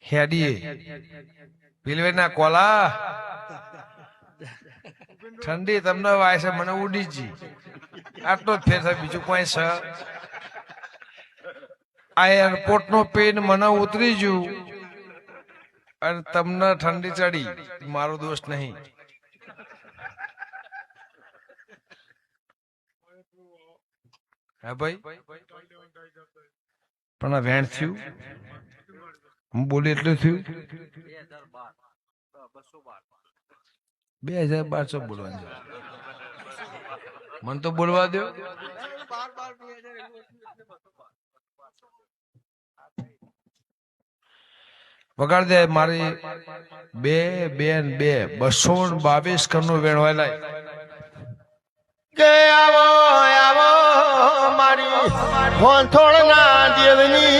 હેડીએ પીલવેના Cola ઠંડી તમને Y છે મને ઉડી જી આટલો જ ફેર થાય બીજું કોઈ છે આ એરપોર્ટ નો પેન મને ઉતરી ગયું અને તમને ઠંડી ચડી મારો દોષ નહીં હા ભાઈ પણ આ વેણ થયું હું બોલી એટલું થયું 2012 બોલવાનું મને તો બોલવા દો વગાડ દે મારી 222 કરનું વેણવાય કે આવો આવો મારી હોંથોળના દેવની